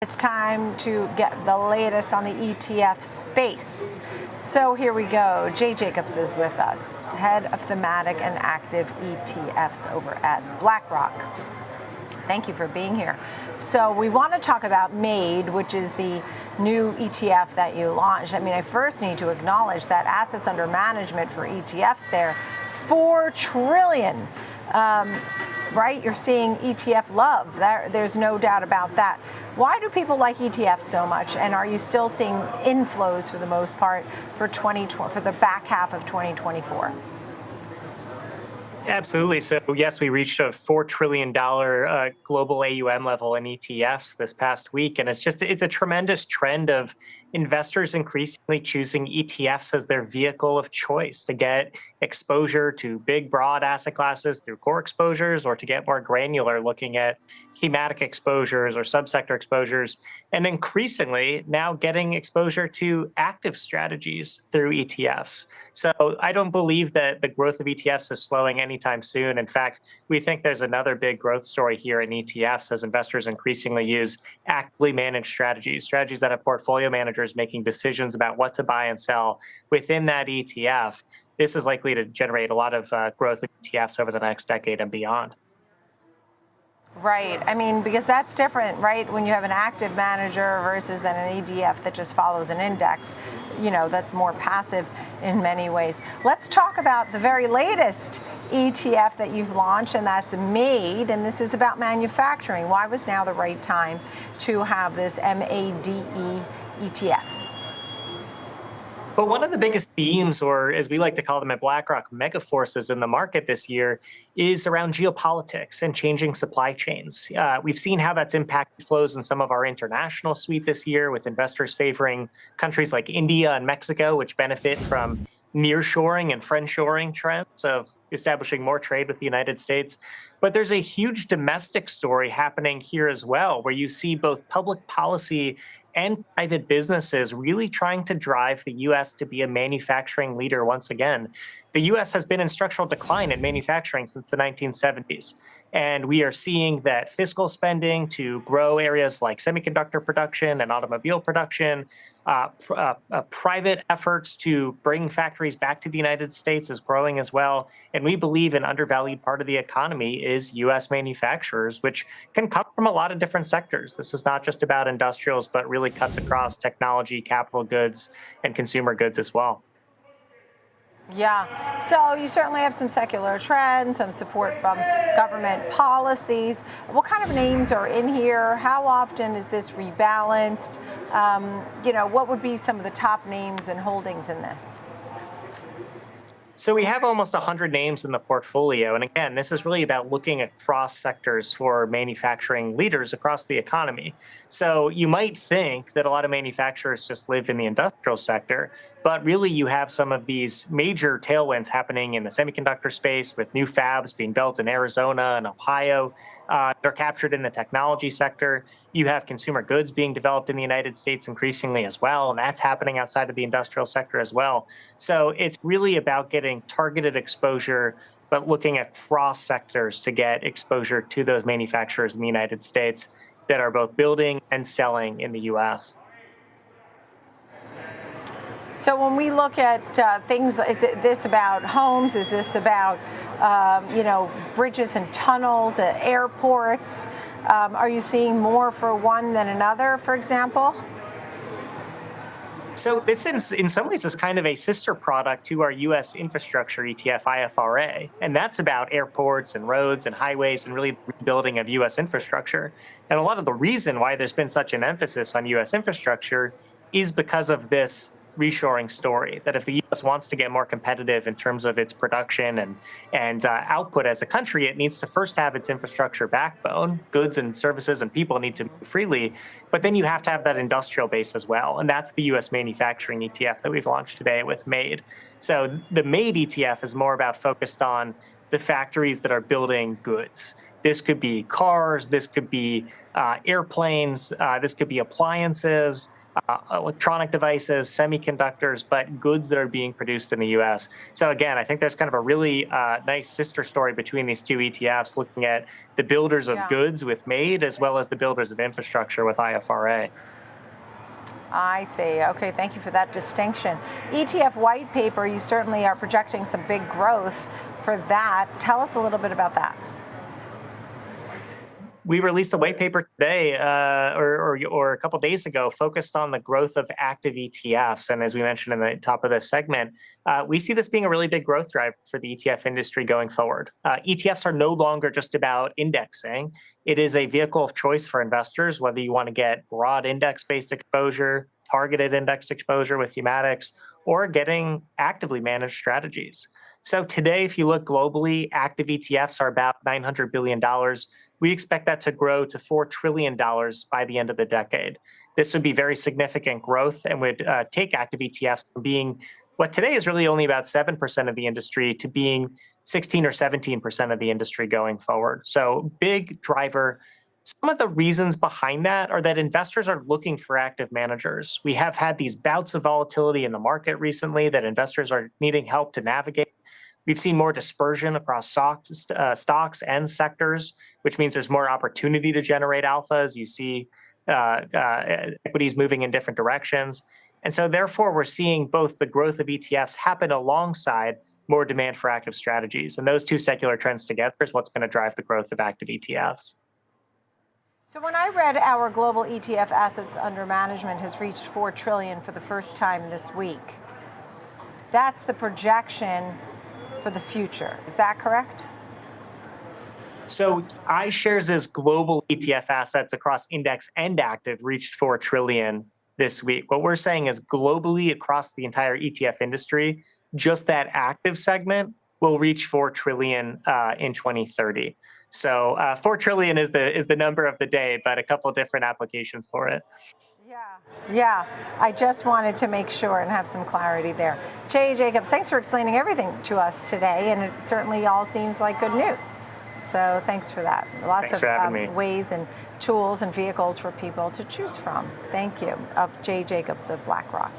It's time to get the latest on the ETF space. So here we go. Jay Jacobs is with us, head of thematic and active ETFs over at BlackRock. Thank you for being here. So we want to talk about MAID, which is the new ETF that you launched. I mean, I first need to acknowledge that assets under management for ETFs there, $4 trillion. Right? You're seeing ETF love. There's no doubt about that. Why do people like ETFs so much? And are you still seeing inflows for the most part for the back half of 2024? Absolutely. So yes, we reached a $4 trillion global AUM level in ETFs this past week. And it's a tremendous trend of investors increasingly choosing ETFs as their vehicle of choice to get exposure to big, broad asset classes through core exposures, or to get more granular looking at thematic exposures or subsector exposures, and increasingly now getting exposure to active strategies through ETFs. So I don't believe that the growth of ETFs is slowing anytime soon. In fact, we think there's another big growth story here in ETFs as investors increasingly use actively managed strategies that have portfolio managers making decisions about what to buy and sell within that ETF. This is likely to generate a lot of growth in ETFs over the next decade and beyond. Right. I mean, because that's different, right? When you have an active manager versus then an ETF that just follows an index, that's more passive in many ways. Let's talk about the very latest ETF that you've launched, and that's MAID, and this is about manufacturing. Why was now the right time to have this MADE ETF? But one of the biggest themes, or as we like to call them at BlackRock, mega forces in the market this year, is around geopolitics and changing supply chains. We've seen how that's impacted flows in some of our international suite this year, with investors favoring countries like India and Mexico, which benefit from nearshoring and friendshoring trends of establishing more trade with the United States. But there's a huge domestic story happening here as well, where you see both public policy and private businesses really trying to drive the US to be a manufacturing leader once again. The US has been in structural decline in manufacturing since the 1970s. And we are seeing that fiscal spending to grow areas like semiconductor production and automobile production, private efforts to bring factories back to the United States is growing as well. And we believe an undervalued part of the economy is US manufacturers, which can come from a lot of different sectors. This is not just about industrials, but really cuts across technology, capital goods, and consumer goods as well. Yeah, so you certainly have some secular trends, some support from government policies. What kind of names are in here? How often is this rebalanced? What would be some of the top names and holdings in this? So we have almost 100 names in the portfolio. And again, this is really about looking across sectors for manufacturing leaders across the economy. So you might think that a lot of manufacturers just live in the industrial sector, but really you have some of these major tailwinds happening in the semiconductor space with new fabs being built in Arizona and Ohio. They're captured in the technology sector. You have consumer goods being developed in the United States increasingly as well, and that's happening outside of the industrial sector as well. So it's really about getting targeted exposure, but looking across sectors to get exposure to those manufacturers in the United States that are both building and selling in the US. So when we look at things, is this about homes? Is this about, bridges and tunnels at airports? Are you seeing more for one than another, for example? So this, in some ways, is kind of a sister product to our U.S. infrastructure ETF, IFRA. And that's about airports and roads and highways and really rebuilding of U.S. infrastructure. And a lot of the reason why there's been such an emphasis on U.S. infrastructure is because of this reshoring story, that if the U.S. wants to get more competitive in terms of its production and output as a country, it needs to first have its infrastructure backbone. Goods and services and people need to move freely, but then you have to have that industrial base as well. And that's the U.S. manufacturing ETF that we've launched today with MAID. So the MAID ETF is more about focused on the factories that are building goods. This could be cars, this could be airplanes, this could be appliances. electronic devices, semiconductors, but goods that are being produced in the US. So again, I think there's kind of a really nice sister story between these two ETFs, looking at the builders of Yeah. goods with MAID as well as the builders of infrastructure with IFRA. I see. Okay, thank you for that distinction. ETF white paper, you certainly are projecting some big growth for that. Tell us a little bit about that. We released a white paper today, or a couple days ago, focused on the growth of active ETFs. And as we mentioned in the top of this segment, we see this being a really big growth driver for the ETF industry going forward. ETFs are no longer just about indexing. It is a vehicle of choice for investors, whether you want to get broad index-based exposure, targeted index exposure with thematics, or getting actively managed strategies. So today, if you look globally, active ETFs are about $900 billion. We expect that to grow to $4 trillion by the end of the decade. This would be very significant growth and would take active ETFs from being what today is really only about 7% of the industry to being 16 or 17% of the industry going forward. So big driver. Some of the reasons behind that are that investors are looking for active managers. We have had these bouts of volatility in the market recently that investors are needing help to navigate. We've seen more dispersion across stocks and sectors, which means there's more opportunity to generate alpha as you see equities moving in different directions. And so therefore, we're seeing both the growth of ETFs happen alongside more demand for active strategies. And those two secular trends together is what's going to drive the growth of active ETFs. So when I read our global ETF assets under management has reached $4 trillion for the first time this week, that's the projection for the future. Is that correct? So iShares' global ETF assets across index and active reached 4 trillion this week. What we're saying is globally across the entire ETF industry, just that active segment will reach 4 trillion in 2030. So 4 trillion is the number of the day, but a couple different applications for it. Yeah. I just wanted to make sure and have some clarity there. Jay Jacobs, thanks for explaining everything to us today, and it certainly all seems like good news. So thanks for that. Lots of ways and tools and vehicles for people to choose from. Thank you. Of Jay Jacobs of BlackRock.